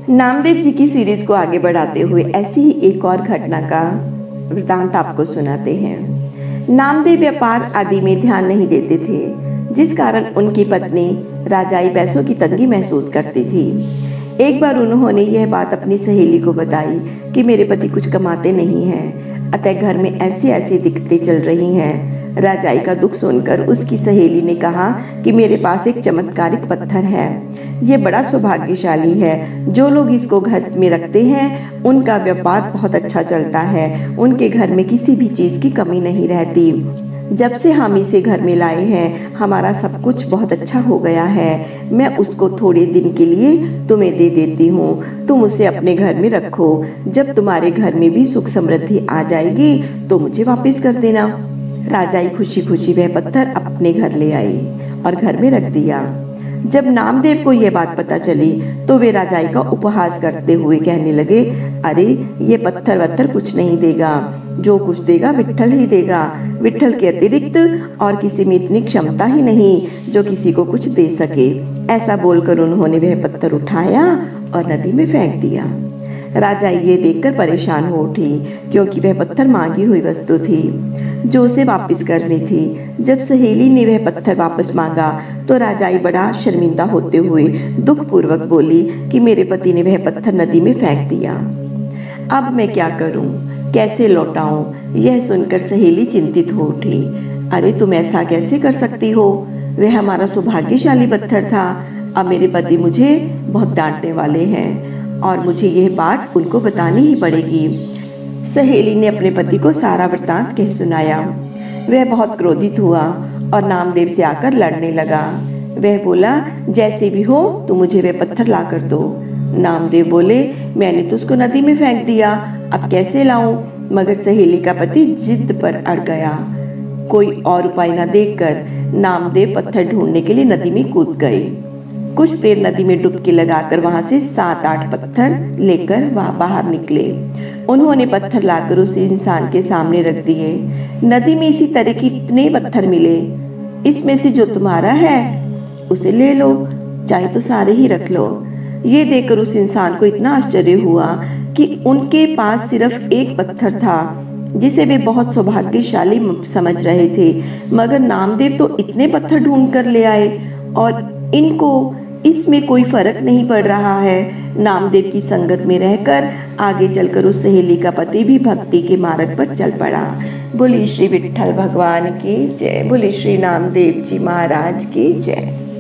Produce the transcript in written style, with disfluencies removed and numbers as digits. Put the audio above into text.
नामदेव जी की सीरीज को आगे बढ़ाते हुए ऐसी ही एक और घटना का वृतांत आपको सुनाते हैं। नामदेव व्यापार आदि में ध्यान नहीं देते थे, जिस कारण उनकी पत्नी राजाई पैसों की तंगी महसूस करती थी। एक बार उन्होंने यह बात अपनी सहेली को बताई कि मेरे पति कुछ कमाते नहीं हैं, अतः घर में ऐसी ऐसी दिक्कतें चल रही हैं। राजाई का दुख सुनकर उसकी सहेली ने कहा कि मेरे पास एक चमत्कारिक पत्थर है, ये बड़ा सौभाग्यशाली है। जो लोग इसको घर में रखते हैं उनका व्यापार बहुत अच्छा चलता है, उनके घर में किसी भी चीज़ की कमी नहीं रहती। जब से हम इसे घर में लाए हैं हमारा सब कुछ बहुत अच्छा हो गया है। मैं उसको थोड़े दिन के लिए तुम्हें दे देती हूँ, तुम उसे अपने घर में रखो। जब तुम्हारे घर में भी सुख समृद्धि आ जाएगी तो मुझे वापस कर देना। राजाई खुशी खुशी वह पत्थर अपने घर ले आई और घर में रख दिया। जब नामदेव को यह बात पता चली तो वे राजाई का उपहास करते हुए कहने लगे, अरे ये पत्थर वत्थर कुछ नहीं देगा, जो कुछ देगा विट्ठल ही देगा। विट्ठल के अतिरिक्त और किसी में इतनी क्षमता ही नहीं जो किसी को कुछ दे सके। ऐसा बोलकर उन्होंने वह पत्थर उठाया और नदी में फेंक दिया। राजाई ये देखकर परेशान हो उठी, क्योंकि वह पत्थर मांगी हुई वस्तु थी जो उसे वापस करनी थी। जब सहेली ने वह पत्थर वापस मांगा तो राजाई बड़ा शर्मिंदा होते हुए दुखपूर्वक बोली कि मेरे पति ने वह पत्थर नदी में फेंक दिया, अब मैं क्या करूं, कैसे लौटाऊं। यह सुनकर सहेली चिंतित हो उठी। अरे तुम ऐसा कैसे कर सकती हो, वह हमारा सौभाग्यशाली पत्थर था। अब मेरे पति मुझे बहुत डांटने वाले हैं और मुझे यह बात उनको बतानी ही पड़ेगी। सहेली ने अपने पति को सारा वृतांत कह सुनाया। वह बहुत क्रोधित हुआ और नामदेव से आकर लड़ने लगा। वह बोला, जैसे भी हो तुम मुझे वह पत्थर ला कर दो। नामदेव बोले, मैंने तो उसको नदी में फेंक दिया, अब कैसे लाऊं। मगर सहेली का पति जिद पर अड़ गया। कोई और उपाय न देखकर नामदेव पत्थर ढूंढने के लिए नदी में कूद गए। कुछ देर नदी में डुबकी लगाकर वहां से 7-8 पत्थर लेकर वहां बाहर निकले। उन्होंने पत्थर लाकर उस इंसान के सामने रख दिए। नदी में इसी तरह के इतने पत्थर मिले, इसमें से जो तुम्हारा है उसे ले लो, चाहे तो सारे ही रख लो। ये देखकर उस इंसान को इतना आश्चर्य हुआ कि उनके पास सिर्फ एक पत्थर था जिसे वे बहुत सौभाग्यशाली समझ रहे थे। मगर नामदेव तो इतने पत्थर ढूंढ कर ले आए और इनको इसमें कोई फर्क नहीं पड़ रहा है। नामदेव की संगत में रहकर आगे चलकर उस सहेली का पति भी भक्ति के मार्ग पर चल पड़ा। बोली श्री विट्ठल भगवान की जय, बोली श्री नामदेव जी महाराज की जय।